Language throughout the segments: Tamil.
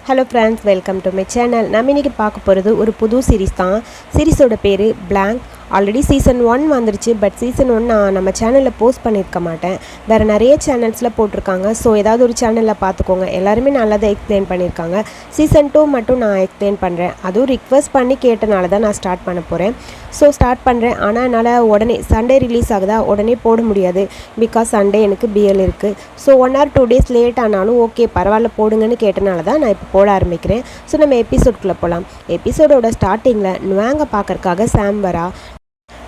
Hello friends, welcome to my channel. நம்ம இன்றைக்கி பார்க்க போகிறது ஒரு புது சீரீஸ் தான். சீரீஸோட பேர் பிளாங்க். ஆல்ரெடி சீசன் 1 வந்துருச்சு. பட் சீசன் 1 நான் நம்ம சேனலில் போஸ்ட் பண்ணியிருக்க மாட்டேன். வேறு நிறைய சேனல்ஸில் போட்டிருக்காங்க. ஸோ ஏதாவது ஒரு சேனலில் பார்த்துக்கோங்க. எல்லாருமே நல்லா தான் எக்ஸ்பிளைன் பண்ணியிருக்காங்க. சீசன் 2 மட்டும் நான் எக்ஸ்பிளைன் பண்ணுறேன். அதுவும் ரிக்வெஸ்ட் பண்ணி கேட்டனால தான் நான் ஸ்டார்ட் பண்ண போகிறேன். ஸோ ஸ்டார்ட் பண்ணுறேன். ஆனால் என்னால் உடனே சண்டே ரிலீஸ் ஆகுதா உடனே போட முடியாது. பிகாஸ் சண்டே எனக்கு பிஎல் இருக்குது. ஸோ 1 or 2 days லேட் ஆனாலும் ஓகே பரவாயில்ல போடுங்கன்னு கேட்டனால தான் நான் இப்போ போட ஆரம்பிக்கிறேன். ஸோ நம்ம எபிசோட்குள்ளே போகலாம். எபிசோடோட ஸ்டார்டிங்கில் நுவாங்க பார்க்கறக்காக சாம் வரா.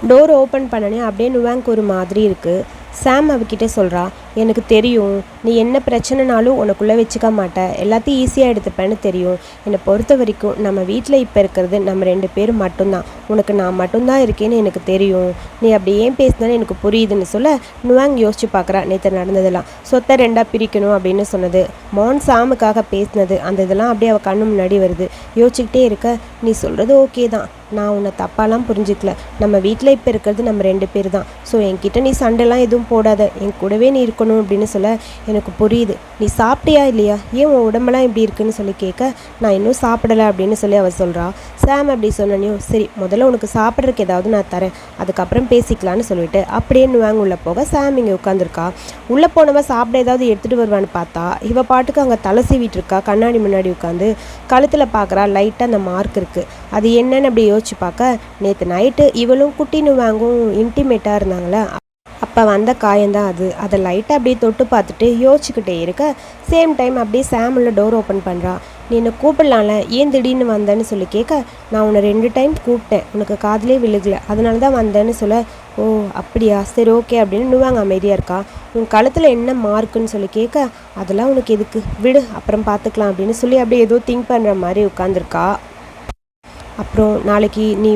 டோர் ஓப்பன் பண்ணனே அப்படியே நுவாங்க்கு ஒரு மாதிரி இருக்குது. சாம் அவகிட்ட சொல்கிறா, எனக்கு தெரியும் நீ என்ன பிரச்சனைனாலும் உனக்குள்ளே வச்சுக்க மாட்டேன், எல்லாத்தையும் ஈஸியாக எடுத்துப்பேன்னு தெரியும். என்னை பொறுத்த வரைக்கும் நம்ம வீட்டில் இப்போ இருக்கிறது நம்ம 2 பேர் மட்டும்தான். உனக்கு நான் மட்டும்தான் இருக்கேன்னு எனக்கு தெரியும். நீ அப்படி ஏன் பேசினாலும் எனக்கு புரியுதுன்னு சொல்ல நுவாங் யோசிச்சு பார்க்குறா. நேற்று நடந்ததெல்லாம் சொத்தை 2ஆக பிரிக்கணும் அப்படின்னு சொன்னது, மான் சாமுக்காக பேசினது, அந்த இதெல்லாம் அப்படியே அவள் கண்ணு முன்னாடி வருது. யோசிச்சுக்கிட்டே இருக்க, நீ சொல்கிறது ஓகே தான், நான் உன்னை தப்பாலாம் புரிஞ்சிக்கல. நம்ம வீட்டில் இப்போ இருக்கிறது நம்ம 2 பேர் தான். ஸோ என்கிட்ட நீ சண்டைலாம் எதுவும் போடாத, என் கூடவே நீ இருக்கணும் அப்படின்னு சொல்ல எனக்கு புரியுது. நீ சாப்பிட்டியா இல்லையா, ஏன் உன் உடம்பெல்லாம் இப்படி இருக்குன்னு சொல்லி கேட்க, நான் இன்னும் சாப்பிடலை அப்படின்னு சொல்லி அவள் சொல்கிறா. சாம் அப்படி சொன்னனையும் சரி முதல்ல உனக்கு சாப்பிட்றதுக்கு ஏதாவது நான் தரேன், அதுக்கப்புறம் பேசிக்கலான்னு சொல்லிட்டு அப்படியே நுவாங்க உள்ளே போக சாம் இங்கே உட்காந்துருக்கா. உள்ளே போனவன் சாப்பிட ஏதாவது எடுத்துகிட்டு வருவான்னு பார்த்தா இவ பாட்டுக்கு அங்கே தலை சீவிட்டு இருக்கா. கண்ணாடி முன்னாடி உட்காந்து கழுத்தில் பார்க்குறா. லைட்டாக அந்த மார்க் இருக்குது. அது என்னன்னு அப்படி யோசிச்சு பார்க்க, நேற்று நைட்டு இவளும் குட்டி நுவாங்கும் இன்டிமேட்டாக இருந்தாங்களே, அப்போ வந்த காயந்தான் அது. அதை லைட்டாக அப்படியே தொட்டு பார்த்துட்டு யோசிச்சுக்கிட்டே இருக்க, சேம் டைம் அப்படியே சாமில் டோர் ஓப்பன் பண்ணுறா. நீ என்னை கூப்பிடலாம்ல, ஏன் திடீர்னு வந்தேன்னு சொல்லி கேட்க, நான் உன்னை 2 டைம் கூப்பிட்டேன், உனக்கு காதிலே விழுகலை, அதனால தான் வந்தேன்னு சொல்ல, ஓ அப்படியா சரி ஓகே அப்படின்னு நுவாங்க அமைதியாக இருக்கா. உன் கழுத்தில் என்ன மார்க்குன்னு சொல்லி கேட்க, அதெல்லாம் உனக்கு எதுக்கு விடு அப்புறம் பார்த்துக்கலாம் அப்படின்னு சொல்லி அப்படியே ஏதோ திங்க் பண்ணுற மாதிரி உட்காந்துருக்கா. அப்புறம் நாளைக்கு நீ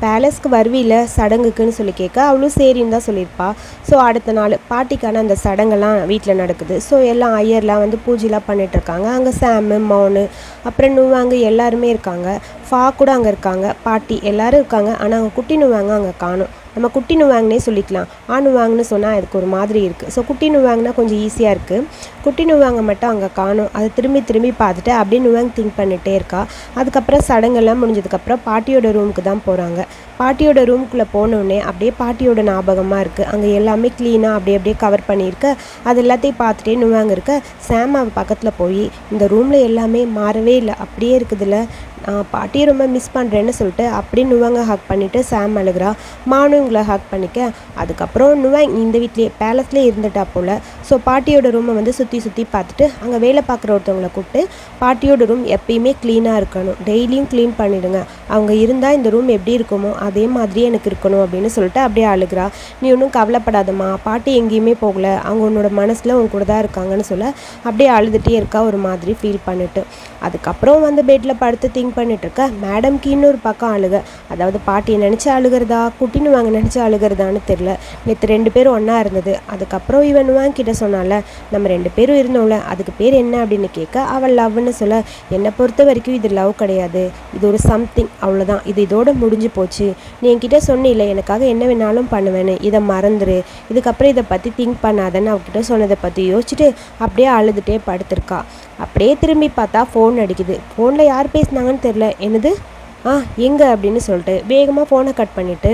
பேலஸ்க்கு வருவில்ல சடங்குக்குன்னு சொல்லி கேட்க, அவளும் சரின்னு தான் சொல்லியிருப்பா. ஸோ அடுத்த நாள் பாட்டிக்கான அந்த சடங்கெல்லாம் வீட்டில் நடக்குது. ஸோ எல்லாம் ஐயர்லாம் வந்து பூஜைலாம் பண்ணிகிட்ருக்காங்க. அங்கே சாமு மௌனு அப்புறம் நுவாங்க எல்லாருமே இருக்காங்க. ஃபா கூட அங்கே இருக்காங்க, பாட்டி எல்லோரும் இருக்காங்க. ஆனால் அங்கே குட்டி நுவாங்க அங்கே காணும். நம்ம குட்டி நுவாங்கனே சொல்லிக்கலாம். நுவாங்கன்னு சொன்னால் அதுக்கு ஒரு மாதிரி இருக்குது. ஸோ குட்டி நுவாங்கன்னா கொஞ்சம் ஈஸியாக இருக்குது. குட்டி நுவாங்க மட்டும் அங்கே காணும். அதை திரும்பி பார்த்துட்டு அப்படியே நுவாங்க திங்க் பண்ணிகிட்டே இருக்கா. அதுக்கப்புறம் சடங்கெல்லாம் முடிஞ்சதுக்கப்புறம் பாட்டியோட ரூமுக்கு தான் போகிறாங்க. பாட்டியோட ரூமுக்குள்ளே போனோடனே அப்படியே பாட்டியோட ஞாபகமாக இருக்குது. அங்கே எல்லாமே க்ளீனாக அப்படியே கவர் பண்ணியிருக்க. அது எல்லாத்தையும் பார்த்துட்டே நுவாங்க இருக்க. சாம் அவள் பக்கத்தில் போய், இந்த ரூமில் எல்லாமே மாறவே இல்லை, அப்படியே இருக்குதுல்ல, பாட்டியை ரொம்ப மிஸ் பண்ணுறேன்னு சொல்லிட்டு அப்படியே நுவாங்க ஹக் பண்ணிவிட்டு சாம் அழுகிறா. மானும் இவங்களை ஹக் பண்ணிக்க. அதுக்கப்புறம் நுவாங் இந்த வீட்லேயே பேலஸ்லேயே இருந்துட்டா போல். ஸோ பாட்டியோட ரூமை வந்து சுற்றி பார்த்துட்டு அங்கே வேலை பார்க்குற ஒருத்தவங்களை கூப்பிட்டு, பாட்டியோட ரூம் எப்பயுமே க்ளீனாக இருக்கணும், டெய்லியும் க்ளீன் பண்ணிவிடுங்க, அவங்க இருந்தால் இந்த ரூம் எப்படி இருக்குமோ அதே மாதிரியே எனக்கு இருக்கணும் அப்படின்னு சொல்லிட்டு அப்படியே அழுகிறா. நீ ஒன்றும் கவலைப்படாதம்மா, பாட்டி எங்கேயுமே போகல, அவங்க உன்னோட மனசில் உன் கூட தான் இருக்காங்கன்னு சொல்ல அப்படியே அழுதுகிட்டே இருக்கா ஒரு மாதிரி ஃபீல் பண்ணிட்டு. அதுக்கப்புறம் வந்து பெட்டில் படுத்து திங்க் பண்ணிட்டுருக்க. மேடம்க்கு இன்னொரு பக்கம் அழுக. அதாவது பாட்டியை நினச்சி அழுகிறதா குட்டின்னு வாங்க நினச்சி அழுகிறதான்னு தெரில. நேற்று 2 பேரும் ஒன்றா இருந்தது. அதுக்கப்புறம் இவன் வாங்கிட்ட சொன்னால, நம்ம 2 பேரும் இருந்தோம்ல, அதுக்கு பேர் என்ன அப்படின்னு கேட்க, அவள் லவ்னு சொல்ல, என்னை பொறுத்த வரைக்கும் இது லவ் கிடையாது, இது ஒரு சம்திங், அவ்வளோதான், இது இதோட முடிஞ்சு போச்சு. நீ என்கிட்ட சொன்னில்ல எனக்காக என்ன வேணாலும் பண்ணுவேன்னு, இதை மறந்துரு, இதுக்கப்புறம் இதை பற்றி திங்க் பண்ணாதன்னு அவகிட்ட சொன்னதை பற்றி யோசிச்சுட்டு அப்படியே அழுதுகிட்டே படுத்திருக்கா. அப்படியே திரும்பி பார்த்தா ஃபோன் அடிக்குது. ஃபோனில் யார் பேசினாங்கன்னு தெரில. என்னது எங்கே அப்படின்னு சொல்லிட்டு வேகமாக ஃபோனை கட் பண்ணிவிட்டு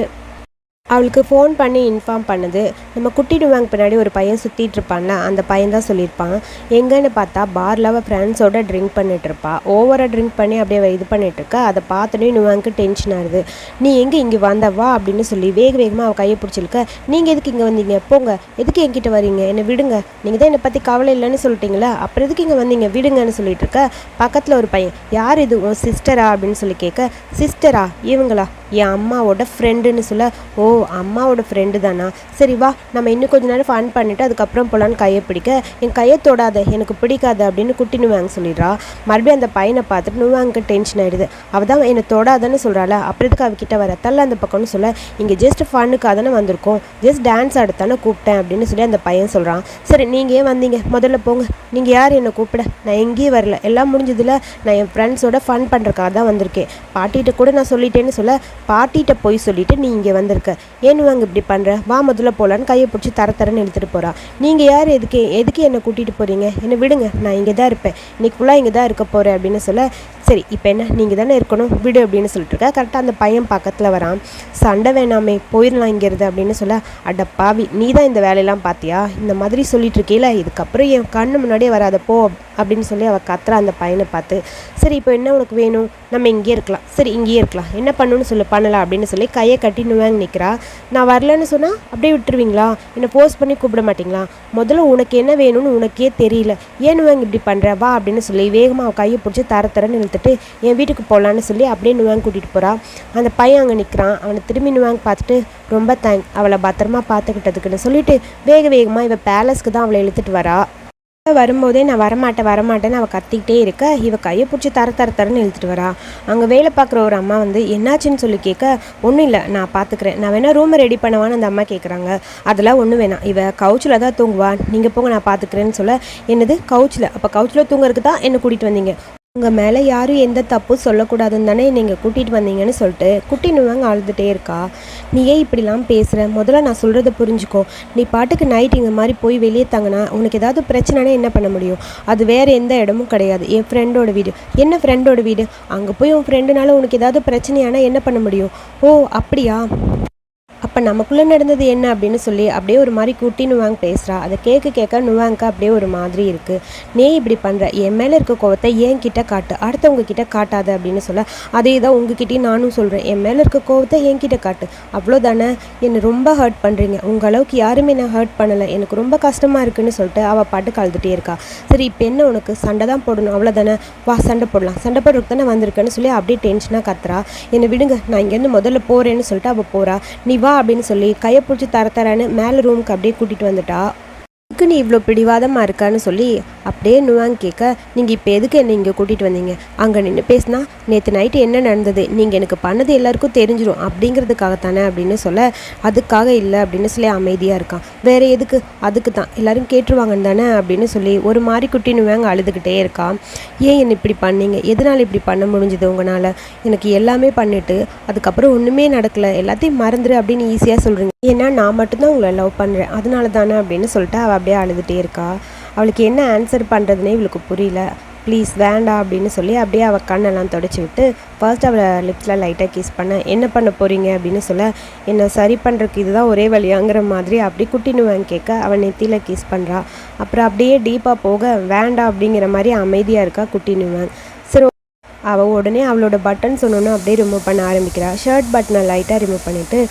அவளுக்கு ஃபோன் பண்ணி இன்ஃபார்ம் பண்ணுது. நம்ம குட்டி நுவாங்க பின்னாடி ஒரு பையன் சுற்றிட்டு இருப்பான்ல, அந்த பையன் தான் சொல்லியிருப்பான். எங்கன்னு பார்த்தா பாரில் அவள் ஃப்ரெண்ட்ஸோட ட்ரிங்க் பண்ணிகிட்ருப்பா. ஓவராக ட்ரிங்க் பண்ணி அப்படியே இது பண்ணிகிட்ருக்கா. அதை பார்த்தோன்னே நுவாங்க்கு டென்ஷன் ஆகுது. நீ எங்கே இங்கே வந்தவா அப்படின்னு சொல்லி வேகமாக அவள் கையை பிடிச்சிருக்க. நீங்கள் எதுக்கு இங்கே வந்தீங்க, போங்க, எதுக்கு என்கிட்ட வரீங்க, என்னை விடுங்க, நீங்கள் தான் என்னை பற்றி கவலை இல்லைன்னு சொல்லிட்டீங்களா, அப்புறம் எதுக்கு இங்கே வந்தீங்க, விடுங்கன்னு சொல்லிட்டு இருக்க. பக்கத்தில் ஒரு பையன், யார் இது உன் சிஸ்டரா அப்படின்னு சொல்லி கேட்க, சிஸ்டரா இவங்களா, என் அம்மாவோட ஃப்ரெண்டுன்னு சொல்ல, ஓ அம்மாவோட ஃப்ரெண்டு தானா, சரி வா நம்ம இன்னும் கொஞ்ச நேரம் ஃபன் பண்ணிவிட்டு அதுக்கப்புறம் போகலான்னு கையை பிடிக்க, என் கையை தொடாத எனக்கு பிடிக்காது அப்படின்னு குட்டி நுவாங்க சொல்லிடுறா. மறுபடியும் அந்த பையனை பார்த்துட்டு நுவாங்க டென்ஷன் ஆகிடுது. அவள் தான் என்னை தொடாதன்னு சொல்கிறாள், அப்புறத்துக்கு அவகிட்ட வர தள்ள அந்த பக்கம்னு சொல்ல, இங்கே ஜஸ்ட் ஃபன்னுக்காக தானே வந்திருக்கோம், ஜஸ்ட் டான்ஸ் ஆடத்தானே கூப்பிட்டேன் அப்படின்னு சொல்லி அந்த பையன் சொல்கிறான். சரி நீங்கள் ஏன் வந்தீங்க, முதல்ல போங்க, நீங்கள் யார் என்னை கூப்பிட, நான் எங்கேயும் வரல, எல்லாம் முடிஞ்சதில்ல, நான் என் ஃப்ரெண்ட்ஸோட ஃபன் பண்ணுறக்காக தான் வந்திருக்கேன், பாட்டிகிட்ட கூட நான் சொல்லிட்டேன்னு சொல்ல, பாட்டிகிட்ட போய் சொல்லிவிட்டு நீ இங்கே வந்திருக்க, ஏன் வாங்க இப்படி பண்ணுற, வா முதல்ல போகலான்னு கையை பிடிச்சி தரன்னு இழுத்துட்டு போகிறா. நீங்கள் யார், எதுக்கு என்னை கூட்டிகிட்டு போகிறீங்க, என்னை விடுங்க, நான் இங்கே தான் இருப்பேன், இன்னைக்கு ஃபுல்லாக இங்கே தான் இருக்க போகிறேன் அப்படின்னு சொல்ல, சரி இப்போ என்ன நீங்கள் தானே இருக்கணும் விடு அப்படின்னு சொல்லிட்டு இருக்கா. கரெக்டாக அந்த பையன் பக்கத்தில் வரான். சண்டை வேணாமே போயிடலாம் இங்கிறது அப்படின்னு சொல்ல, அட பாவி நீ தான் இந்த வேலையெல்லாம் பார்த்தியா, இந்த மாதிரி சொல்லிட்டு இருக்கீல, இதுக்கப்புறம் என் கண்ணு முன்னாடியே வராத போ அப்படின்னு சொல்லி அவள் கத்துறா அந்த பையனை பார்த்து. சரி இப்போ என்ன உனக்கு வேணும், நம்ம இங்கேயே இருக்கலாம், சரி இங்கேயே இருக்கலாம், என்ன பண்ணணும்னு சொல்லி பண்ணலாம் அப்படின்னு சொல்லி கையை கட்டி நுவாங்க நிற்கிறா. நான் வரலன்னு சொன்னால் அப்படியே விட்டுருவீங்களா, என்னை போஸ்ட் பண்ணி கூப்பிட மாட்டிங்களா, முதல்ல உனக்கு என்ன வேணும்னு உனக்கே தெரியல, ஏன் நுவாங்க இப்படி பண்ணுற வா அப்படின்னு சொல்லி வேகமாக அவள் கையை பிடிச்சி தரன்னு இழுத்துட்டு என் வீட்டுக்கு போகலான்னு சொல்லி அப்படியே நுவாங்க கூட்டிகிட்டு போகிறா. அந்த பையன் அங்கே நிற்கிறான். அவனை திரும்பி நுவாங்க பார்த்துட்டு ரொம்ப தேங்க் அவளை பத்திரமா பார்த்துக்கிட்டதுக்குன்னு சொல்லிட்டு வேகமாக இவள் பேலஸ்க்கு தான் அவளை இழுத்துட்டு வரா. வரும்போதே நான் வரமாட்டேன்னு அவள் கத்திக்கிட்டே இருக்க, இவ கையை பிடிச்சி தரன்னு இழுத்துட்டு வரா. அங்கே வேலை பார்க்குற ஒரு அம்மா வந்து என்னாச்சுன்னு சொல்லி கேட்க, ஒன்றும் இல்லை நான் பார்த்துக்கிறேன், நான் வேணா ரூமை ரெடி பண்ணவான்னு அந்த அம்மா கேட்குறாங்க. அதெல்லாம் ஒன்றும் வேணாம், இவ கவுச்சில் தான் தூங்குவா, நீங்கள் போங்க நான் பார்த்துக்கிறேன்னு சொல்ல, என்னது கவுச்சில், அப்போ கவுச்சில் தூங்குறதுக்கு தான் என்னை கூட்டிகிட்டு வந்தீங்க, உங்கள் மேலே யாரும் எந்த தப்பும் சொல்லக்கூடாதுன்னு தானே நீங்கள் கூட்டிகிட்டு வந்தீங்கன்னு சொல்லிட்டு குட்டி நுவாங்க அழுதுகிட்டே இருக்கா. நீ ஏன் இப்படிலாம் பேசுகிற, முதல்ல நான் சொல்கிறத புரிஞ்சுக்கோ, நீ பாட்டுக்கு நைட் இந்த மாதிரி போய் வெளியே தங்கினா உனக்கு ஏதாவது பிரச்சனைனா என்ன பண்ண முடியும், அது வேறு எந்த இடமும் கிடையாது, என் ஃப்ரெண்டோட வீடு. என்ன ஃப்ரெண்டோட வீடு, அங்கே போய் உன் ஃப்ரெண்டுனால உனக்கு ஏதாவது பிரச்சனையானா என்ன பண்ண முடியும், ஓ அப்படியா, அப்போ நமக்குள்ளே நடந்தது என்ன அப்படின்னு சொல்லி அப்படியே ஒரு மாதிரி கூட்டி நுவாங்க பேசுகிறா. அதை கேட்க நுவாங்க அப்படியே ஒரு மாதிரி இருக்குது. நீ இப்படி பண்ணுற, என் மேலே இருக்க கோவத்தை ஏன் கிட்ட காட்டு, அடுத்தவங்க கிட்ட காட்டாது அப்படின்னு சொல்ல, அதே தான் உங்ககிட்டயும் நானும் சொல்கிறேன், என் மேலே இருக்க கோவத்தை என் கிட்ட காட்டு, அவ்வளோதானே, என்னை ரொம்ப ஹர்ட் பண்ணுறீங்க, உங்கள் அளவுக்கு யாருமே நான் ஹர்ட் பண்ணலை, எனக்கு ரொம்ப கஷ்டமாக இருக்குன்னு சொல்லிட்டு அவள் பாட்டு கழுதுகிட்டே இருக்கா. சரி இப்போ என்ன உனக்கு சண்டை தான் போடணும் அவ்வளோதானே, வா சண்டை போடலாம், சண்டை போடுறதுக்கு தானே வந்திருக்கேன்னு சொல்லி அப்படியே டென்ஷனாக கத்துறா. என்னை விடுங்க நான் இங்கேருந்து முதல்ல போகிறேன்னு சொல்லிட்டு அவள் போகிறா. நீ வா அப்படின்னு சொல்லி கையை பிடிச்சி தரன்னு மேலே ரூமுக்கு அப்படியே கூட்டிகிட்டு வந்துட்டா. எதுக்கு நீ இவ்வளோ பிடிவாதமாக இருக்கான்னு சொல்லி அப்படியே நுவாங்க கேட்க, நீங்கள் இப்போ எதுக்கு என்னை இங்கே கூட்டிகிட்டு வந்தீங்க, அங்கே நின்று பேசினா நேற்று நைட்டு என்ன நடந்தது நீங்கள் எனக்கு பண்ணது எல்லாருக்கும் தெரிஞ்சிடும் அப்படிங்கிறதுக்காகத்தானே அப்படின்னு சொல்ல, அதுக்காக இல்லை அப்படின்னு சொல்லி அமைதியாக இருக்கான். வேறு எதுக்கு, அதுக்கு தான் எல்லோரும் கேட்டுருவாங்கன்னு தானே அப்படின்னு சொல்லி ஒரு மாதிரி குட்டி நுவாங்க அழுதுகிட்டே இருக்கான். ஏன் என்னை இப்படி பண்ணீங்க, எதனால் இப்படி பண்ண முடிஞ்சுது உங்களால், எனக்கு எல்லாமே பண்ணிவிட்டு அதுக்கப்புறம் ஒன்றுமே நடக்கலை, எல்லாத்தையும் மறந்துடு அப்படின்னு ஈஸியாக சொல்கிறீங்க, ஏன்னா நான் மட்டும்தான் உங்களை லவ் பண்ணுறேன் அதனால தானே அப்படின்னு சொல்லிட்டு அவள் அப்படியே அழுதுகிட்டே இருக்கா. அவளுக்கு என்ன ஆன்சர் பண்ணுறதுனே இவளுக்கு புரியல. ப்ளீஸ் வேண்டாம் அப்படின்னு சொல்லி அப்படியே அவள் கண்ணெல்லாம் தொடச்சி விட்டு ஃபர்ஸ்ட் அவளை லிப்ஸில் லைட்டாக கிஸ் பண்ண, என்ன பண்ண போகிறீங்க அப்படின்னு சொல்ல, என்னை சரி பண்ணுறதுக்கு இதுதான் ஒரே வழியாங்கிற மாதிரி அப்படி குட்டினுவாங்க கேட்க அவன் நெத்தியில் கிஸ் பண்ணுறா. அப்புறம் அப்படியே டீப்பாக போக வேண்டாம் அப்படிங்கிற மாதிரி அமைதியாக இருக்கா குட்டினுவாங்க. சரி அவள் உடனே அவளோட பட்டன் சொன்னோன்னு அப்படியே ரிமூவ் பண்ண ஆரம்பிக்கிறா. ஷர்ட் பட்டனை லைட்டாக ரிமூவ் பண்ணிவிட்டு,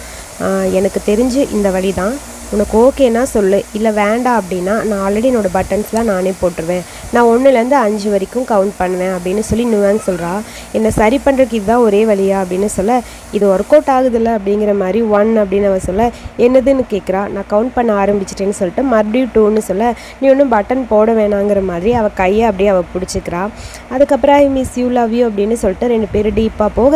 எனக்கு தெரிஞ்சு இந்த வழி தான், உனக்கு ஓகேனா சொல்லு, இல்லை வேண்டாம் அப்படின்னா நான் ஆல்ரெடி என்னோடய பட்டன்ஸ்லாம் நானே போட்டுருவேன், நான் 1லேருந்து 5 வரைக்கும் கவுண்ட் பண்ணுவேன் அப்படின்னு சொல்லி நுவாங்க சொல்கிறா. என்னை சரி பண்ணுறதுக்கு இதுதான் ஒரே வழியா அப்படின்னு சொல்ல, இது ஒர்க் அவுட் ஆகுதில்ல அப்படிங்கிற மாதிரி 1 அப்படின்னு அவள் சொல்ல, என்னதுன்னு கேட்குறா. நான் கவுண்ட் பண்ண ஆரம்பிச்சிட்டேன்னு சொல்லிட்டு மறுபடியும் 2ன்னு சொல்ல, நீ ஒன்றும் பட்டன் போட வேணாங்கிற மாதிரி அவள் கையை அப்படியே அவள் பிடிச்சிக்கிறா. அதுக்கப்புறம் I miss you love you அப்படின்னு சொல்லிட்டு 2 பேரும் டீப்பாக போக,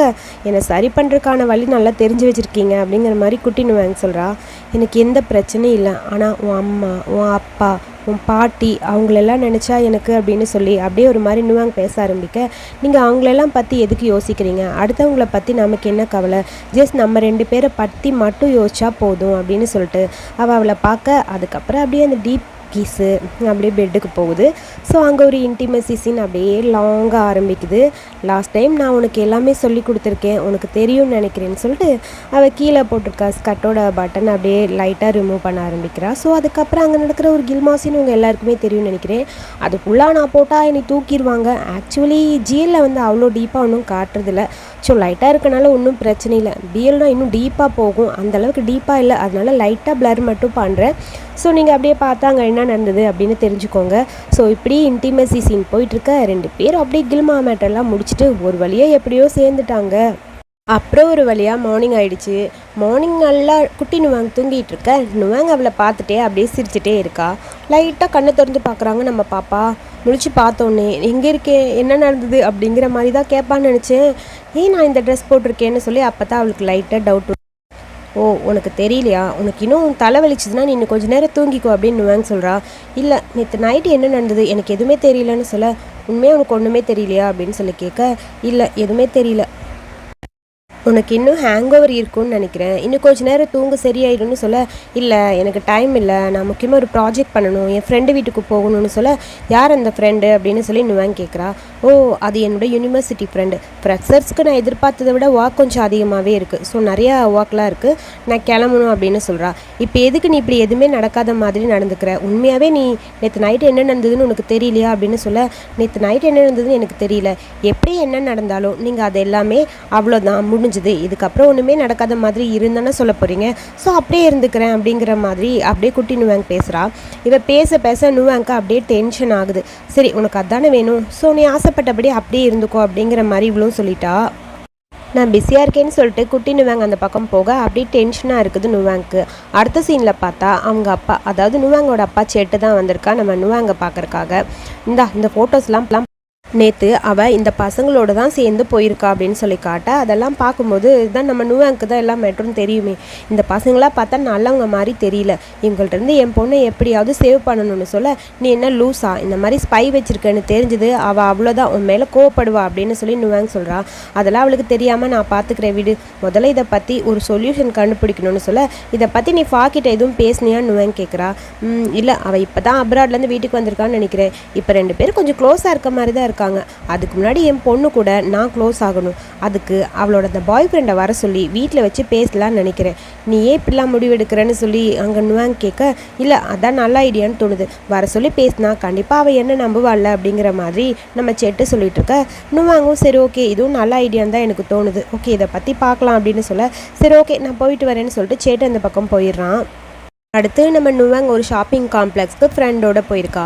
என்னை சரி பண்ணுறதுக்கான வழி நல்லா தெரிஞ்சு வச்சுருக்கீங்க அப்படிங்கிற மாதிரி குட்டி நுவாங்க சொல்கிறா. எனக்கு எந்த பிரச்சனையும் இல்லை, ஆனால் உன் அம்மா, உன் அப்பா, உன் பாட்டி அவங்களெல்லாம் நினச்சா எனக்கு அப்படின்னு சொல்லி அப்படியே ஒரு மாதிரி நுவாங்க பேச ஆரம்பிக்க, நீங்கள் அவங்களெல்லாம் பற்றி எதுக்கு யோசிக்கிறீங்க, அடுத்தவங்கள பற்றி நமக்கு என்ன கவலை, ஜஸ்ட் நம்ம 2 பேரை பற்றி மட்டும் யோசிச்சா போதும் அப்படின்னு சொல்லிட்டு அவளை பார்க்க, அதுக்கப்புறம் அப்படியே அந்த டீப் கீஸு அப்படியே பெட்டுக்கு போகுது. ஸோ அங்கே ஒரு இன்டிமசி சீன் அப்படியே லாங்காக ஆரம்பிக்குது. லாஸ்ட் டைம் நான் உனக்கு எல்லாமே சொல்லி கொடுத்துருக்கேன், உனக்கு தெரியும்னு நினைக்கிறேன்னு சொல்லிட்டு அவள் கீழே போட்டிருக்கா ஸ்கர்ட்டோட பட்டன் அப்படியே லைட்டாக ரிமூவ் பண்ண ஆரம்பிக்கிறா. ஸோ அதுக்கப்புறம் அங்கே நடக்கிற ஒரு கில்மா சீன் உங்கள் எல்லாருக்குமே தெரியும்னு நினைக்கிறேன். அதுக்குள்ளாக நான் போட்டால் என்னை தூக்கிடுவாங்க. ஆக்சுவலி ஜிஎல்ல வந்து அவ்வளோ டீப்பாக ஒன்றும் காட்டுறதில்ல. ஸோ லைட்டாக இருக்கனால ஒன்றும் பிரச்சனை இல்லை. பிஎல்னால் இன்னும் டீப்பாக போகும், அந்தளவுக்கு டீப்பாக இல்லை, அதனால லைட்டாக பிளர் மட்டும் பண்ணுறேன். ஸோ நீங்கள் அப்படியே பார்த்தா அங்கே என்ன நடந்தது அப்படின்னு தெரிஞ்சுக்கோங்க. ஸோ இப்படி இன்டிமசி சீன் போயிட்டுருக்க 2 பேரும் அப்படியே கில்மா மேட்டர்லாம் முடிச்சுட்டு ஒரு வழியாக எப்படியோ சேர்ந்துட்டாங்க. அப்புறம் ஒரு வழியாக மார்னிங் ஆகிடுச்சு. மார்னிங் நல்லா குட்டி நுவாங்க தூங்கிட்டு இருக்க, நுவாங்க அவளை பார்த்துட்டே அப்படியே சிரிச்சிட்டே இருக்கா. லைட்டாக கண்ணை திறந்து பார்க்குறாங்க நம்ம பாப்பா. முழிச்சு பார்த்தோன்னே எங்கே இருக்கேன், என்ன நடந்தது அப்படிங்கிற மாதிரி தான் கேட்பான்னு நினச்சேன். ஏன் நான் இந்த ட்ரெஸ் போட்டிருக்கேன்னு சொல்லி அப்போ தான் அவளுக்கு லைட்டாக டவுட். ஓ உனக்கு தெரியலையா, உனக்கு இன்னும் தலை வலிச்சுதுன்னா நீ இன்னும் கொஞ்சம் நேரம் தூங்கிக்கோ அப்படின்னு நுவாங்க சொல்கிறா. இல்லை நேற்று நைட்டு என்ன நடந்தது எனக்கு எதுவுமே தெரியலன்னு சொல்ல, உண்மையாக உனக்கு ஒன்றுமே தெரியலையா அப்படின்னு சொல்லி கேட்க, இல்லை எதுவுமே தெரியல. உனக்கு இன்னும் ஹேங் ஓவர் இருக்கும்னு நினைக்கிறேன், இன்னும் கொஞ்ச நேரம் தூங்க சரியாயிடும்னு சொல்ல, இல்லை எனக்கு டைம் இல்லை, நான் முக்கியமாக ஒரு ப்ராஜெக்ட் பண்ணணும், என் ஃப்ரெண்டு வீட்டுக்கு போகணும்னு சொல்ல, யார் அந்த ஃப்ரெண்டு அப்படின்னு சொல்லி நுவாங் கேட்குறா. ஓ, அது என்னோட யூனிவர்சிட்டி ஃப்ரெண்டு. ஃப்ரெஷர்ஸ்க்கு நான் எதிர்பார்த்ததை விட ஒர்க் கொஞ்சம் அதிகமாகவே இருக்குது, ஸோ நிறையா ஒர்க்லாம் இருக்குது, நான் கிளம்பணும் அப்படின்னு சொல்கிறா. இப்போ எதுக்கு நீ இப்படி எதுவுமே நடக்காத மாதிரி நடந்துக்கிற? உண்மையாகவே நீ நேற்று நைட்டு என்ன நடந்ததுன்னு உனக்கு தெரியலையா அப்படின்னு சொல்ல, நேற்று நைட்டு என்ன நடந்ததுன்னு எனக்கு தெரியல, எப்படி என்ன நடந்தாலும் நீங்கள் அது எல்லாமே அவ்வளோதான் முடிஞ்சு, இதுக்கப்புறம் ஒன்றுமே நடக்காத மாதிரி இருந்தானே சொல்ல போகிறீங்க, ஸோ அப்படியே இருந்துக்கிறேன் அப்படிங்கிற மாதிரி அப்படியே குட்டி நுவாங் பேசுகிறா. இவ பேச பேச நுவாங்க்கு அப்படியே டென்ஷன் ஆகுது. சரி உனக்கு அதானே வேணும், ஸோ நீ ஆசைப்பட்டபடி அப்படியே இருந்துக்கோ அப்படிங்கிற மாதிரி இவ்வளோ சொல்லிட்டா. நான் பிஸியாக இருக்கேன்னு சொல்லிட்டு குட்டி நுவாங் அந்த பக்கம் போக அப்படியே டென்ஷனாக இருக்குது நுவாங்க்கு. அடுத்த சீனில் பார்த்தா அவங்க அப்பா, அதாவது நுவாங்கோட அப்பா செட்டு தான் வந்திருக்கா நம்ம நுவாங்கை பார்க்குறக்காக. இந்த ஃபோட்டோஸ்லாம் நேற்று அவள் இந்த பசங்களோட தான் சேர்ந்து போயிருக்கா அப்படின்னு சொல்லி காட்ட, அதெல்லாம் பார்க்கும்போது இதுதான் நம்ம நுவாங்க்கு தான் எல்லாம் மேட்ரும் தெரியுமே, இந்த பசங்களாம் பார்த்தா நல்லவங்க மாதிரி தெரியல, இவங்கள்ட்டேருந்து என் பொண்ணை எப்படியாவது சேவ் பண்ணணும்னு சொல்ல, நீ என்ன லூஸா, இந்த மாதிரி ஸ்பை வச்சிருக்கேன்னு தெரிஞ்சது அவள் அவ்வளோதான் உன் மேலே கோவப்படுவா அப்படின்னு சொல்லி நுவாங் சொல்கிறா. அதெல்லாம் அவளுக்கு தெரியாமல் நான் பார்த்துக்கிறேன் விடு, முதல்ல இதை பற்றி ஒரு சொல்யூஷன் கண்டுபிடிக்கணும்னு சொல்ல, இதை பற்றி நீ ஃபாக்கிட்ட எதுவும் பேசுனியான்னு நுவாங் கேட்குறா. இல்லை, அவள் இப்போ தான் அப்ராட்லேருந்து வீட்டுக்கு வந்திருக்கான்னு நினைக்கிறேன், இப்போ 2 பேரும் கொஞ்சம் க்ளோஸாக இருக்க மாதிரி தான் இருக்காங்க, அதுக்கு முன்னாடி என் பொண்ணு கூட நான் க்ளோஸ் ஆகணும், அதுக்கு அவளோட அந்த பாய் ஃப்ரெண்டை வர சொல்லி வீட்டில் வச்சு பேசலான்னு நினைக்கிறேன், நீ ஏன் இப்படிலாம் முடிவெடுக்கிறேன்னு சொல்லி அங்கே நுவாங் கேட்க, இல்லை அதான் நல்ல ஐடியான்னு தோணுது, வர சொல்லி பேசினா கண்டிப்பாக அவள் என்ன நம்புவாள்ல அப்படிங்கிற மாதிரி நம்ம செட்டு சொல்லிட்டு இருக்க. நுவாங்கும் சரி ஓகே இதுவும் நல்ல ஐடியான்னு தான் எனக்கு தோணுது, ஓகே இதை பற்றி பார்க்கலாம் அப்படின்னு சொல்ல, சரி ஓகே நான் போயிட்டு வரேன்னு சொல்லிட்டு சேட்டு அந்த பக்கம் போயிடுறான். அடுத்து நம்ம நுவாங் ஒரு ஷாப்பிங் காம்ப்ளெக்ஸ்க்கு ஃப்ரெண்டோட போயிருக்கா.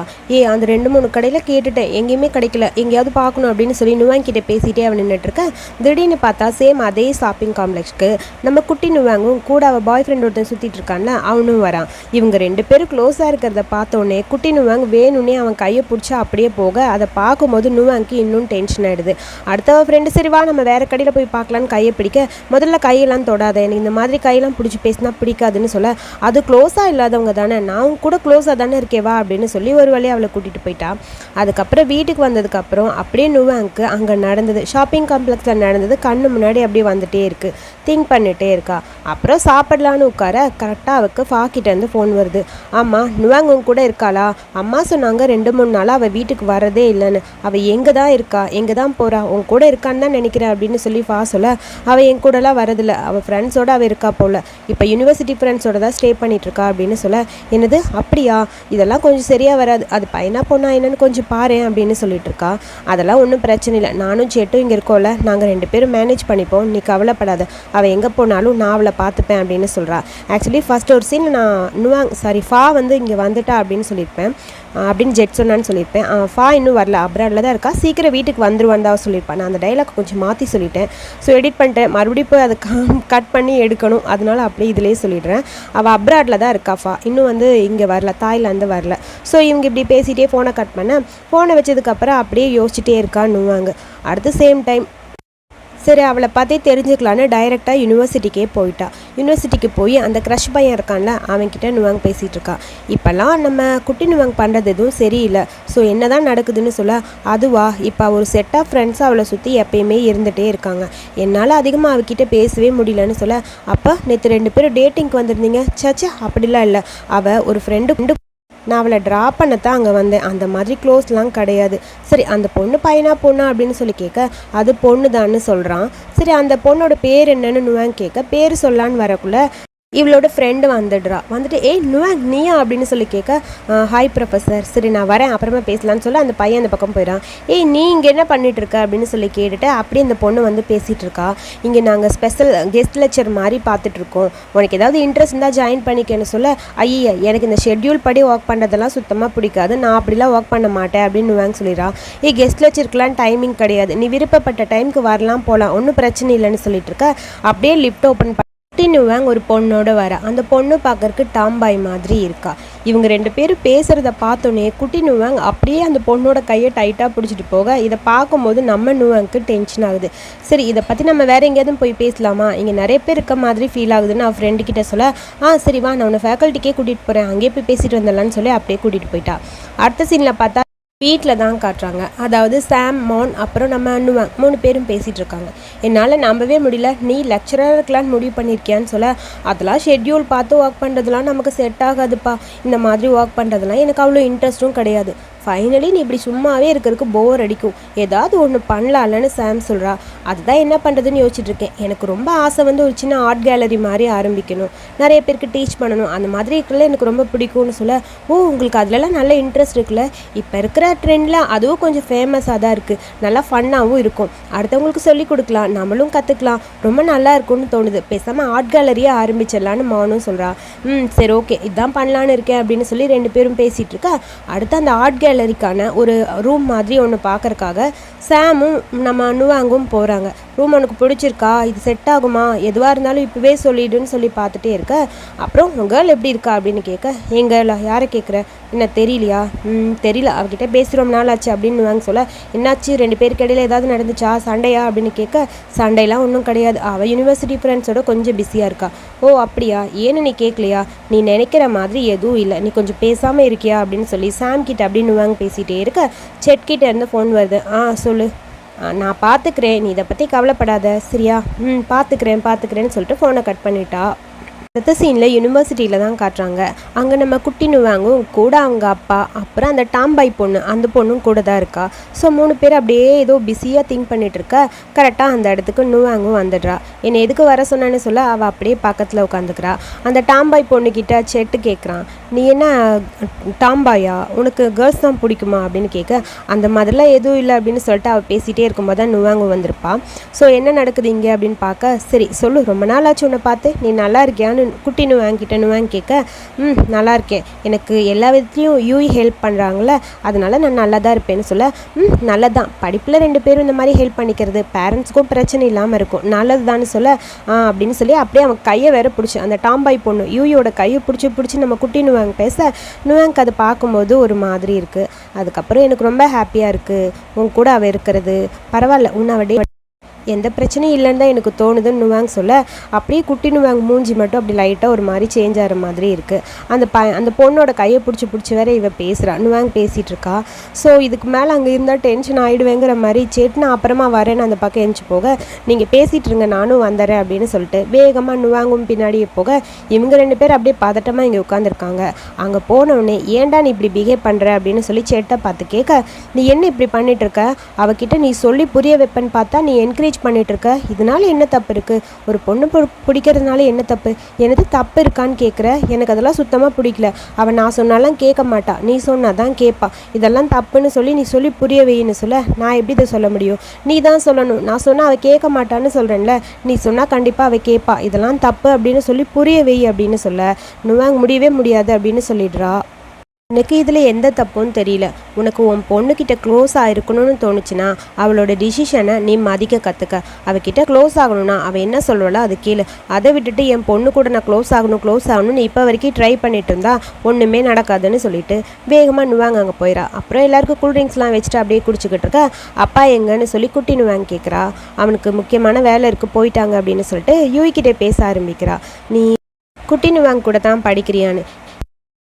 அந்த 2-3 கடையில் கேட்டுட்டேன், எங்கேயுமே கிடைக்கல, எங்கேயாவது பார்க்கணும் அப்படின்னு சொல்லி நுவாங் கிட்டே பேசிகிட்டே அவன் நின்றுட்டுருக்கேன். திடீர்னு பார்த்தா சேம் அதே ஷாப்பிங் காம்ப்ளெக்ஸ்க்கு நம்ம குட்டி நுவாங்கும் கூட அவள் பாய் ஃப்ரெண்ட் ஒருத்தன் சுற்றிட்டு இருக்கான்ல அவனும் வரான். இவங்க 2 பேரும் க்ளோஸாக இருக்கிறத பார்த்தோன்னே குட்டி நுவாங் வேணும்னே அவன் கையை பிடிச்சி அப்படியே போக, அதை பார்க்கும்போது நுவாங்க்கு இன்னும் டென்ஷன் ஆகிடுது. அடுத்த ஃப்ரெண்டு சரி வா நம்ம வேறு கடையில் போய் பார்க்கலான்னு கையை பிடிக்க, முதல்ல கையெல்லாம் தொடாத, எனக்கு இந்த மாதிரி கையெல்லாம் பிடிச்சி பேசினா பிடிக்காதுன்னு சொல்ல, அது க்ளோஸாக இல்லாதவங்க தானே, நான் கூட க்ளோஸாக தானே இருக்கேவா அப்படின்னு சொல்லி ஒரு வழியாக அவளை கூட்டிகிட்டு போயிட்டா. அதுக்கப்புறம் வீட்டுக்கு வந்ததுக்கப்புறம் அப்படியே நுவாங்க்கு அங்கே நடந்தது, ஷாப்பிங் காம்ப்ளெக்ஸில் நடந்தது கண்ணு முன்னாடி அப்படியே வந்துகிட்டே இருக்குது, திங்க் பண்ணிகிட்டே இருக்கா. அப்புறம் சாப்பிடலான்னு உட்கார கரெக்டாக அவளுக்கு ஃபாக்கிட்டேருந்து ஃபோன் வருது. ஆமாம் நுவாங் உன் கூட இருக்காளா, அம்மா சொன்னாங்க 2-3 நாளாக அவள் வீட்டுக்கு வரதே இல்லைன்னு, அவள் எங்கே தான் இருக்கா, எங்கே தான் போகிறா, உன் கூட இருக்கான்னு தான் நினைக்கிறேன் அப்படின்னு சொல்லி சொல்ல, அவள் என் கூடலாம் வரதில்லை, அவள் ஃப்ரெண்ட்ஸோடு அவள் இருக்கா போல், இப்போ யூனிவர்சிட்டி ஃப்ரெண்ட்ஸோட தான் ஸ்டே பண்ணிகிட்ருக்கா அப்படின்னு சொல்ல, என்னது அப்படியா, இதெல்லாம் கொஞ்சம் சரியாக வராது, அது பையனா பொண்ணா என்னன்னு கொஞ்சம் பாரு அப்படின்னு சொல்லிட்டு இருக்கா. அதெல்லாம் ஒன்றும் பிரச்சனை இல்லை, நானும் சேட்டும் இங்கே இருக்கோம்ல, நாங்கள் 2 பேரும் மேனேஜ் பண்ணிப்போம், நீ கவலைப்படாத, அவள் எங்கே போனாலும் நான் அவளை பார்த்துப்பேன் அப்படின்னு சொல்கிறா. ஆக்சுவலி ஃபஸ்ட் ஒரு சீன் நான் ஃபா வந்து இங்கே வந்துட்டா அப்படின்னு சொல்லியிருப்பேன், அப்படின்னு ஜெட் சொன்னான்னு சொல்லியிருப்பேன். ஃபா இன்னும் வரல, அப்ராடில் தான் இருக்கா, சீக்கிரம் வீட்டுக்கு வந்துருவான் தான் சொல்லியிருப்பான். நான் அந்த டைலாக் கொஞ்சம் மாற்றி சொல்லிட்டேன், ஸோ எடிட் பண்ணிட்டேன், மறுபடியும் போய் அதை கட் பண்ணி எடுக்கணும், அதனால அப்படியே இதிலே சொல்லிடுறேன். அவள் அப்ராடில் தான் இருக்கா, ஃபா இன்னும் வந்து இங்கே வரல, தாய்லாந்து வரல. ஸோ இவங்க இப்படி பேசிகிட்டே ஃபோனை கட் பண்ண, ஃபோனை வச்சதுக்கப்புறம் அப்படியே யோசிச்சுட்டே இருக்கான்னுவாங்க. அடுத்து சேம் டைம் சரி அவளை பார்த்தே தெரிஞ்சுக்கலான்னு டைரெக்டாக யூனிவர்சிட்டிக்கே போயிட்டா. யூனிவர்சிட்டிக்கு போய் அந்த க்ரஷ் பையன் இருக்கான்ல அவன்கிட்ட நுவாங் பேசிகிட்டு இருக்கா. இப்போல்லாம் நம்ம குட்டி நுவாங் பண்ணுறது எதுவும் சரியில்லை, ஸோ என்ன தான் நடக்குதுன்னு சொல்ல, அதுவா இப்போ ஒரு செட் ஆஃப் ஃப்ரெண்ட்ஸை அவளை சுற்றி எப்பயுமே இருந்துகிட்டே இருக்காங்க, என்னால் அதிகமாக அவகிட்ட பேசவே முடியலன்னு சொல்ல, அப்போ நேற்று 2 பேரும் டேட்டிங்க்கு வந்திருந்தீங்க, சச்சா அப்படிலாம் இல்லை, அவள் ஒரு ஃப்ரெண்டு, நான் அவளை ட்ரா பண்ணத்தான் அங்கே வந்தேன், அந்த மாதிரி க்ளோஸ்லாம் கிடையாது. சரி அந்த பொண்ணு பையனா பொண்ணா அப்படின்னு சொல்லி கேட்க, அது பொண்ணு தான்னு சொல்கிறான். சரி அந்த பொண்ணோட பேர் என்னன்னு நுவாங் கேட்க, பேர் சொல்லான்னு வரக்குள்ள இவளோட ஃப்ரெண்டு வந்துட்டு நுவாங் நீயா அப்படின்னு சொல்லி கேட்க, ஹாய் ப்ரொஃபஸர், சரி நான் வரேன் அப்புறமா பேசலான்னு சொல்ல அந்த பையன் அந்த பக்கம் போயிடான். நீ இங்கே என்ன பண்ணிட்டு இருக்க அப்படின்னு சொல்லி கேட்டுட்டு அப்படியே இந்த பொண்ணு வந்து பேசிகிட்டு இருக்கா. இங்கே நாங்கள் ஸ்பெஷல் கெஸ்ட் லெக்சர் மாதிரி பார்த்துட்ருக்கோம், உனக்கு ஏதாவது இன்ட்ரெஸ்ட் இருந்தால் ஜாயின் பண்ணிக்கன்னு சொல்ல, ஐயா எனக்கு இந்த ஷெட்யூல் படி ஒர்க் பண்ணுறதெல்லாம் சுத்தமாக பிடிக்காது, நான் அப்படிலாம் ஒர்க் பண்ண மாட்டேன் அப்படின்னு நுவாங் சொல்லிடுறான். கெஸ்ட் லெக்சருக்குலாம் டைமிங் கிடையாது, நீ விருப்பப்பட்ட டைமுக்கு வரலாம் போகலாம், ஒன்றும் பிரச்சனை இல்லைன்னு சொல்லிட்டு இருக்க. அப்படியே லிஃப்ட் ஓப்பன் குட்டி நுவாங் ஒரு பொண்ணோட வர, அந்த பொண்ணு பார்க்கறக்கு டாம்பாய் மாதிரி இருக்கா. இவங்க 2 பேரும் பேசுகிறத பார்த்தோன்னே குட்டி நுவாங் அப்படியே அந்த பொண்ணோட கையை டைட்டாக பிடிச்சிட்டு போக, இதை பார்க்கும்போது நம்ம நுவாங்க்கு டென்ஷன் ஆகுது. சரி இதை பற்றி நம்ம வேறு எங்கேயாவது போய் பேசலாமா, இங்கே நிறைய பேர் இருக்க மாதிரி ஃபீல் ஆகுதுன்னு அவன் ஃப்ரெண்டு கிட்ட சொல்ல, சரி வா நான் உன்னை ஃபேக்கல்ட்டிக்கே கூட்டிகிட்டு போகிறேன், அங்கேயே போய் பேசிட்டு வந்துடலான்னு சொல்லி அப்படியே கூட்டிகிட்டு போயிட்டா. அடுத்த சீனில் பார்த்தா வீட்டில் தான் காட்டுறாங்க. அதாவது சாம், மான் அப்புறம் நம்ம அண்ணுவாங் 3 பேரும் பேசிகிட்டு இருக்காங்க. என்னால் நம்பவே முடியல, நீ லெக்சராக இருக்கலான்னு முடிவு பண்ணியிருக்கியான்னு சொல்ல, அதெல்லாம் ஷெட்யூல் பார்த்து ஒர்க் பண்ணுறதுலாம் நமக்கு செட் ஆகாதுப்பா. இந்த மாதிரி ஒர்க் பண்ணுறதுலாம் எனக்கு அவ்வளோ இன்ட்ரெஸ்ட்டும் கிடையாது. ஃபைனலி நீ இப்படி சும்மாவே இருக்கிறதுக்கு போர் அடிக்கும், ஏதாவது ஒன்று பண்ணலாம்லன்னு சாம் சொல்கிறா. அதுதான் என்ன பண்ணுறதுன்னு யோசிச்சுட்டு இருக்கேன். எனக்கு ரொம்ப ஆசை வந்து ஒரு சின்ன ஆர்ட் கேலரி மாதிரி ஆரம்பிக்கணும், நிறைய பேருக்கு டீச் பண்ணணும், அந்த மாதிரி இருக்குல்ல எனக்கு ரொம்ப பிடிக்கும்னு சொல்ல, ஓ உங்களுக்கு அதுலலாம் நல்ல இன்ட்ரெஸ்ட் இருக்குல்ல, இப்போ இருக்கிற ட்ரெண்டில் அதுவும் கொஞ்சம் ஃபேமஸாக தான் இருக்குது, நல்லா ஃபன்னாகவும் இருக்கும், அடுத்தவங்களுக்கு சொல்லிக் கொடுக்கலாம், நம்மளும் கற்றுக்கலாம், ரொம்ப நல்லா இருக்கும்னு தோணுது, பேசாமல் ஆர்ட் கேலரியை ஆரம்பிச்சிடலான்னு மானும் சொல்கிறா. சரி ஓகே இதான் பண்ணலான்னு இருக்கேன் அப்படின்னு சொல்லி 2 பேரும் பேசிகிட்டு இருக்கா. அடுத்து அந்த ஆர்ட் கேலரிக்கான ஒரு ரூம் மாதிரி ஒன்று பார்க்கறக்காக சாமும் நம்ம அண்ணுவாங்கும் போகிறாங்க. ரூம் உனக்கு பிடிச்சிருக்கா, இது செட் ஆகுமா, எதுவாக இருந்தாலும் இப்போவே சொல்லிடுன்னு சொல்லி பார்த்துட்டே இருக்க. அப்புறம் உங்கள் கேர்ள் எப்படி இருக்கா அப்படின்னு கேட்க, என் கேர்ளா யாரை கேட்குற, என்ன தெரியலையா, தெரியல, அவகிட்ட பேசி ரொம்ப நாள் ஆச்சு அப்படின்னு வாங்க சொல்ல, என்னாச்சு 2 பேருக்கு இடையில ஏதாவது நடந்துச்சா, சண்டையா அப்படின்னு கேட்க, சண்டையெல்லாம் ஒன்றும் கிடையாது, அவள் யூனிவர்சிட்டி ஃப்ரெண்ட்ஸோட கொஞ்சம் பிஸியாக இருக்கா. ஓ அப்படியா, ஏன்னு நீ கேட்கலையா, நீ நினைக்கிற மாதிரி எதுவும் இல்லை, நீ கொஞ்சம் பேசாமல் இருக்கியா அப்படின்னு சொல்லி சாம் கிட்ட அப்படின்னு வாங்க பேசிகிட்டே இருக்க. செட்கிட்ட இருந்து ஃபோன் வருது. சொல்லு, நான் பார்த்துக்கிறேன், நீ இதை பற்றி கவலைப்படாத சரியா, பார்த்துக்கிறேன்னு சொல்லிட்டு ஃபோனை கட் பண்ணிட்டா. அடுத்த சீனில் யூனிவர்சிட்டியில் தான் காட்டுறாங்க. அங்கே நம்ம குட்டி நுவாங்கும் கூட அவங்க அப்பா, அப்புறம் அந்த டாம்பாய் பொண்ணு, அந்த பொண்ணும் கூட தான் இருக்கா. ஸோ 3 பேர் அப்படியே ஏதோ பிஸியாக திங்க் பண்ணிட்டு இருக்க. கரெக்டாக அந்த இடத்துக்கு நுவாங்கும் வந்துடுறா. என்னை எதுக்கு வர சொன்னான்னு சொல்ல அவள் அப்படியே பக்கத்தில் உட்காந்துக்கிறா. அந்த டாம்பாய் பொண்ணுக்கிட்ட செட்டு கேட்குறான், நீ என்ன டாம்பாயா, உனக்கு கேர்ள்ஸ் தான் பிடிக்குமா அப்படின்னு கேட்க, அந்த மாதிரிலாம் எதுவும் இல்லை அப்படின்னு சொல்லிட்டு அவள் பேசிகிட்டே இருக்கும்போது தான் நுவாங்கும் வந்திருப்பா. ஸோ என்ன நடக்குது இங்கே அப்படின்னு பார்க்க, சரி சொல்லு, ரொம்ப நாள் ஆச்சு உன்னை பார்த்து, நீ நல்லா இருக்கியான்னு குட்டின்னு வாங்கிட்டேன்னு கேட்க, நல்லா இருக்கேன், எனக்கு எல்லா விதத்துலையும் யூஇ ஹெல்ப் பண்ணுறாங்களே அதனால நான் நல்லா தான் இருப்பேன்னு சொல்ல, நல்லதான், படிப்பில் 2 பேரும் இந்த மாதிரி ஹெல்ப் பண்ணிக்கிறது பேரண்ட்ஸ்க்கும் பிரச்சனை இல்லாமல் இருக்கும், நல்லது தான்னு சொல்ல, அப்படின்னு சொல்லி அப்படியே அவன் கையை வேற பிடிச்சி, அந்த டாம்பாய் பொண்ணு யூஇயோட கையை பிடிச்சி நம்ம குட்டி நுவாங்க பேச, நுவாங்க அதை பார்க்கும்போது ஒரு மாதிரி இருக்குது. அதுக்கப்புறம் எனக்கு ரொம்ப ஹாப்பியாக இருக்குது உன் கூட அவள் இருக்கிறது, பரவாயில்ல உன்னை அவடே எந்த பிரச்சனையும் இல்லைன்னு தான் எனக்கு தோணுதுன்னு நுவாங்க சொல்ல, அப்படியே குட்டி நுவாங்க மூஞ்சி மட்டும் அப்படி லைட்டாக ஒரு மாதிரி சேஞ்ச் ஆகிற மாதிரி இருக்குது. அந்த பொண்ணோட கையை பிடிச்சி வேற இவ பேசுகிறா, நுவாங்க பேசிகிட்டு இருக்கா. ஸோ இதுக்கு மேலே அங்கே இருந்தால் டென்ஷன் ஆகிடுவேங்கிற மாதிரி சேட்டு நான் அப்புறமா வரேன்னு அந்த பக்கம் எழுந்து போக, நீங்கள் பேசிகிட்டு இருங்க நானும் வந்துடுறேன் அப்படின்னு சொல்லிட்டு வேகமாக நுவாங்கும் பின்னாடியே போக, இவங்க 2 பேர் அப்படியே பதட்டமாக இங்கே உட்காந்துருக்காங்க. அங்கே போனவுடனே ஏன்டா நீ இப்படி பிஹேவ் பண்ணுற அப்படின்னு சொல்லி சேட்டை பார்த்து கேட்க, நீ என்ன இப்படி பண்ணிட்டு இருக்க, அவகிட்ட நீ சொல்லி புரிய வைப்பேன்னு பார்த்தா நீ என்கரேஜ் பண்ணிட்டு இருக்க, இதனால என்ன தப்பு இருக்கு, ஒரு பொண்ணு பிடிக்கிறதுனால என்ன தப்பு, எனக்கு தப்பு இருக்கான்னு கேட்குற, எனக்கு அதெல்லாம் சுத்தமாக பிடிக்கல, அவன் நான் சொன்னாலாம் கேட்க மாட்டா, நீ சொன்னாதான் கேட்பா, இதெல்லாம் தப்புன்னு சொல்லி நீ சொல்லி புரிய வைன்னு சொல்ல, நான் எப்படி இதை சொல்ல முடியும், நீ தான் சொல்லணும், நான் சொன்னால் அவள் கேட்க மாட்டான்னு சொல்கிறேன்ல, நீ சொன்னால் கண்டிப்பாக அவள் கேட்பா, இதெல்லாம் தப்பு அப்படின்னு சொல்லி புரிய வை அப்படின்னு சொல்ல, நுவாங்க முடியவே முடியாது அப்படின்னு சொல்லிடுறா. எனக்கு இதில் எந்த தப்பும் தெரியல, உனக்கு உன் பொண்ணுக்கிட்ட க்ளோஸ் ஆகிருக்கணும்னு தோணுச்சுன்னா அவளோட டிசிஷனை நீ மதிக்க கற்றுக்க, அவகிட்ட க்ளோஸ் ஆகணும்னா அவள் என்ன சொல்வாளோ அது கேளு, அதை விட்டுட்டு என் பொண்ணு கூட நான் க்ளோஸ் ஆகணும்னு இப்போ வரைக்கும் ட்ரை பண்ணிட்டு இருந்தா ஒன்றுமே நடக்காதுன்னு சொல்லிட்டு வேகமாக நுவாங்க அங்கே போயிடா. அப்புறம் எல்லாருக்கும் கூல்ட்ரிங்க்ஸ்லாம் வச்சுட்டு அப்படியே குடிச்சிக்கிட்டு இருக்க. அப்பா எங்கன்னு சொல்லி குட்டி நுவாங்க கேட்குறா. அவனுக்கு முக்கியமான வேலை இருக்குது போயிட்டாங்க அப்படின்னு சொல்லிட்டு யூகிக்கிட்டே பேச ஆரம்பிக்கிறா. நீ குட்டி நுவாங்க கூட தான் படிக்கிறியான்னு,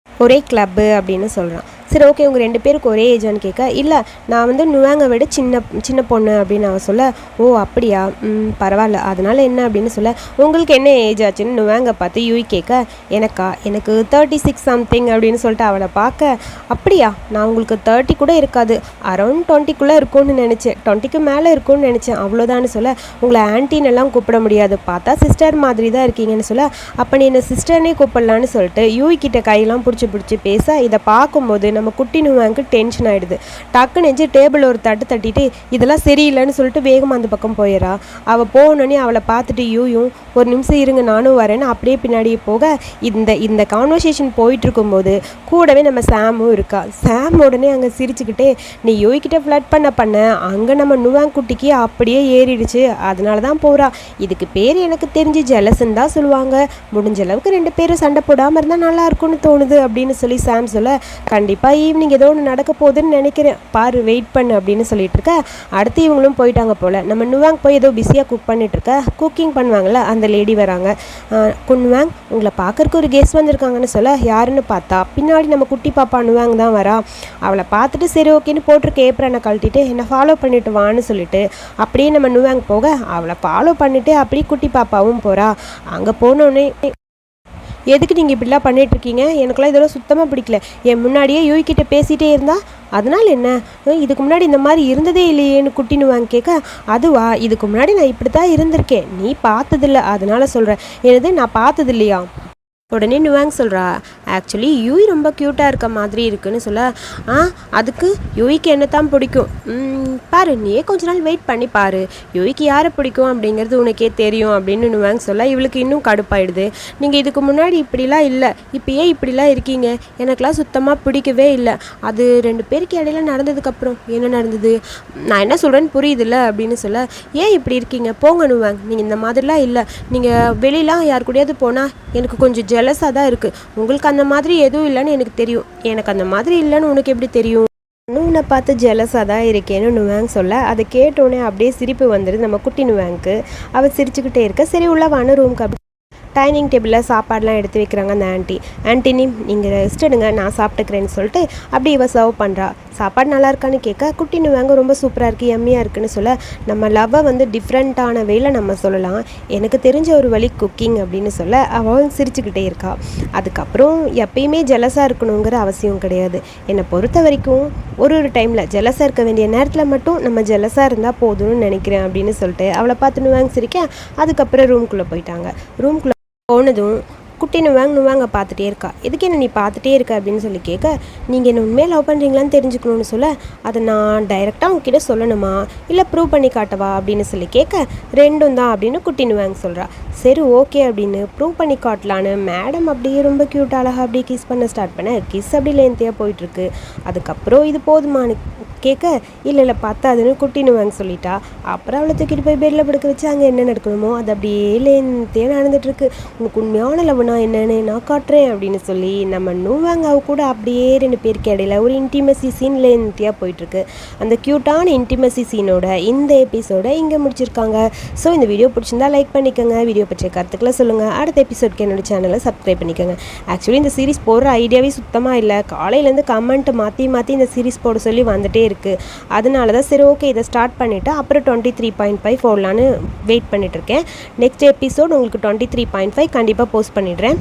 ஒரே கிளப்பு அப்படின்னு சொல்கிறான். சரி ஓகே உங்கள் 2 பேருக்கு ஒரே ஏஜான்னு கேட்க, இல்லை நான் வந்து நுவாங்க விட சின்ன பொண்ணு அப்படின்னு அவன் சொல்ல, ஓ அப்படியா, பரவாயில்ல, அதனால் என்ன அப்படின்னு சொல்ல, உங்களுக்கு என்ன ஏஜ் ஆச்சுன்னு நுவாங்க பார்த்து யூஇ கேட்க, எனக்கு 36 சம்திங் அப்படின்னு சொல்லிட்டு அவளை பார்க்க, அப்படியா, நான் உங்களுக்கு 30 கூட இருக்காது, அரௌண்ட் 20க்குள்ளே இருக்கும்னு நினச்சேன், 20க்கு மேலே இருக்கும்னு நினச்சேன், அவ்வளோதான்னு சொல்ல, உங்களை ஆன்ட்டினெல்லாம் கூப்பிட முடியாது, பார்த்தா சிஸ்டர் மாதிரி தான் இருக்கீங்கன்னு சொல்ல, அப்போ நீ என்ன சிஸ்டர்னே கூப்பிடலான்னு சொல்லிட்டு யூஇ கிட்ட கையெல்லாம் பிடிச்சி பேச, இதை பார்க்கும்போது நம்ம குட்டி நுவாங்க டென்ஷன் ஆகிடுது. டக்குன்னு நெஞ்சு டேபிள் ஒரு தட்டிட்டு இதெல்லாம் சரியில்லைன்னு சொல்லிட்டு வேகமாக அந்த பக்கம் போயிடறா. அவள் போனோடனே அவளை பார்த்துட்டு யூயும் ஒரு நிமிஷம் இருங்க நானும் வரேன்னு அப்படியே பின்னாடியே போக, இந்த கான்வர்சேஷன் போயிட்டு இருக்கும்போது கூடவே நம்ம சாமும் இருக்கா. சாம் உடனே அங்கே சிரிச்சுக்கிட்டே, நீ யூகிட்ட ஃப்ளட் பண்ண அங்கே நம்ம நுவாங்க குட்டிக்கு அப்படியே ஏறிடுச்சு, அதனால தான் போகிறா, இதுக்கு பேர் எனக்கு தெரிஞ்சு ஜெலஸ்ன்னு தான் சொல்லுவாங்க, முடிஞ்ச அளவுக்கு 2 பேரும் சண்டை போடாமல் இருந்தால் நல்லா இருக்கும்னு தோணுது அப்படின்னு சொல்லி சாம் சொல்ல, கண்டிப்பாக ஈவினிங் ஏதோ ஒன்று நடக்க போகுதுன்னு நினைக்கிறேன், பாரு வெயிட் பண்ணு அப்படின்னு சொல்லிட்டு இருக்க. அடுத்து இவங்களும் போயிட்டாங்க போல். நம்ம நுவாங் போய் ஏதோ பிஸியாக குக் பண்ணிட்டு இருக்க. குக்கிங் பண்ணுவாங்கள்ல அந்த லேடி வராங்க. நுவாங் உங்களை பார்க்கறக்கு ஒரு கெஸ்ட் வந்திருக்காங்கன்னு சொல்ல, யாருன்னு பார்த்தா பின்னாடி நம்ம குட்டி பாப்பா நுவாங் தான் வரா. அவளை பார்த்துட்டு சரி ஓகேன்னு போட்டிருக்க ஏப்ரனை கழட்டிட்டு என்னை ஃபாலோ பண்ணிட்டு வான்னு சொல்லிட்டு அப்படியே நம்ம நுவாங் போக அவளை ஃபாலோ பண்ணிட்டு அப்படியே குட்டி பாப்பாவும் போகிறா. அங்கே போனோடனே எதுக்கு நீங்கள் இப்படிலாம் பண்ணிகிட்ருக்கீங்க, எனக்குலாம் இதெல்லாம் சுத்தமாக பிடிக்கல, என் முன்னாடியே யூகிட்ட பேசிகிட்டே இருந்தா அதனால் என்ன, இதுக்கு முன்னாடி இந்த மாதிரி இருந்ததே இல்லையேன்னு குட்டினுவாங்க கேட்க, அதுவா இதுக்கு முன்னாடி நான் இப்படி தான் இருந்திருக்கேன், நீ பார்த்ததில்ல அதனால் சொல்கிறேன். எனது நான் பார்த்தது இல்லையா? உடனே நுவாங் சொல்கிறா, ஆக்சுவலி யூய் ரொம்ப க்யூட்டாக இருக்க மாதிரி இருக்குன்னு சொல்ல, அதுக்கு யூய்க்கு என்ன தான் பிடிக்கும், பாரு நீயே கொஞ்ச நாள் வெயிட் பண்ணி பாரு, யூய்க்கு யாரை பிடிக்கும் அப்படிங்கிறது உனக்கே தெரியும் அப்படின்னு நுவாங் சொல்ல, இவளுக்கு இன்னும் கடுப்பாயிடுது. நீங்கள் இதுக்கு முன்னாடி இப்படிலாம் இல்லை, இப்போ ஏன் இப்படிலாம் இருக்கீங்க, எனக்கெலாம் சுத்தமாக பிடிக்கவே இல்லை, அது 2 பேருக்கு இடையில நடந்ததுக்கப்புறம் என்ன நடந்தது, நான் என்ன சொல்கிறேன்னு புரியுதில்ல அப்படின்னு சொல்ல, ஏன் இப்படி இருக்கீங்க, போங்க நுவாங், நீங்கள் இந்த மாதிரிலாம் இல்லை, நீங்கள் வெளியெலாம் யார் கூடயாவது போனால் எனக்கு கொஞ்சம் ஜெலஸாக தான் இருக்குது, உங்களுக்கு அந்த மாதிரி எதுவும் இல்லைன்னு எனக்கு தெரியும், எனக்கு அந்த மாதிரி இல்லைன்னு உனக்கு எப்படி தெரியும், உன்னை பார்த்து ஜெலஸாக தான் இருக்கேன்னு நுவாங் சொல்ல, அதை கேட்டோன்னே அப்படியே சிரிப்பு வந்துடுது நம்ம குட்டி நுவாங்க்கு. அவள் சிரிச்சுக்கிட்டே இருக்க. சரி உள்ள வான ரூம்க்கு அப்படி டைனிங் டேபிளில் சாப்பாடெலாம் எடுத்து வைக்கிறாங்க அந்த ஆன்ட்டி நீங்கள் ரெஸ்ட் எடுங்க நான் சாப்பிட்டுக்கிறேன்னு சொல்லிட்டு அப்படி இவ சர்வ் பண்ணுறா. சாப்பாடு நல்லா இருக்கான்னு கேட்க குட்டி நுவாங்க ரொம்ப சூப்பராக இருக்குது எம்மியாக இருக்குன்னு சொல்ல, நம்ம லவ்வை வந்து டிஃப்ரெண்ட்டான வேல நம்ம சொல்லலாம், எனக்கு தெரிஞ்ச ஒரு வழி குக்கிங் அப்படின்னு சொல்ல அவள் சிரிச்சுக்கிட்டே இருக்கா. அதுக்கப்புறம் எப்பயுமே ஜெலஸாக இருக்கணுங்கிற அவசியம் கிடையாது, என்னை பொறுத்த வரைக்கும் ஒரு டைமில் ஜெலஸாக இருக்க வேண்டிய நேரத்தில் மட்டும் நம்ம ஜெலஸாக இருந்தால் போதும்னு நினைக்கிறேன் அப்படின்னு சொல்லிட்டு அவளை பார்த்து நுவாங்க சிரிக்க. அதுக்கப்புறம் ரூம்குள்ளே போயிட்டாங்க. ரூம்குள்ளே போனதும் குட்டி நுவாங்க பார்த்துட்டே இருக்கா. எதுக்கு என்ன நீ பார்த்துட்டே இருக்க அப்படின்னு சொல்லி கேட்க, நீங்கள் என்ன உண்மையாக லவ் பண்ணுறீங்களான்னு தெரிஞ்சுக்கணும்னு சொல்ல, அதை நான் டைரெக்டாக உங்ககிட்ட சொல்லணுமா இல்லை ப்ரூவ் பண்ணி காட்டவா அப்படின்னு சொல்லி கேட்க, ரெண்டும் தான் அப்படின்னு குட்டி நுவாங்க சொல்கிறா. சரி ஓகே அப்படின்னு ப்ரூவ் பண்ணி காட்டலான்னு மேடம் அப்படியே ரொம்ப க்யூட் அழகாக அப்படியே கிஸ் பண்ண ஸ்டார்ட் பண்ண, கிஸ் அப்படி லென்த்தியாக போயிட்டுருக்கு. அதுக்கப்புறம் இது போதுமானு கேட்க, இல்லை பார்த்தாதுன்னு குட்டி நுவாங்க சொல்லிட்டா. அப்புறம் அவளை தூக்கிட்டு போய் பெட்டில் படுக்க வச்சு அங்கே என்ன நடக்கணுமோ அது அப்படியே லென்த்தியாக நடந்துட்டுருக்கு. உனக்கு உண்மையான லவ்னா என்னன்னு நான் காட்டுறேன் அப்படின்னு சொல்லி நம்ம நுவாங்க அவ கூட அப்படியே 2 பேருக்கு இடையில ஒரு இன்டிமசி சீன் லென்த்தியாக போயிட்டுருக்கு. அந்த க்யூட்டான இன்டிமசி சீனோட இந்த எபிசோடை இங்கே முடிச்சிருக்காங்க. ஸோ இந்த வீடியோ பிடிச்சிருந்தா லைக் பண்ணிக்கோங்க, வீடியோ பற்றிய கருத்துக்களை சொல்லுங்கள், அடுத்த எபிசோட்க்கு என்னோட சேனலை சப்ஸ்கிரைப் பண்ணிக்கோங்க. ஆக்சுவலி இந்த சீரிஸ் போடுற ஐடியாவே சுத்தமாக இல்லை, காலையிலேருந்து கமெண்ட் மாற்றி இந்த சீரிஸ் போட சொல்லி வந்துட்டே இருக்குது. அதனால தான் சரி ஓகே இதை ஸ்டார்ட் பண்ணிவிட்டு அப்புறம் 23.5 போடலான்னு வெயிட் பண்ணிகிட்ருக்கேன். நெக்ஸ்ட் எபிசோட் உங்களுக்கு 23.5 கண்டிப்பாக போஸ்ட் பண்ணிடுறேன்.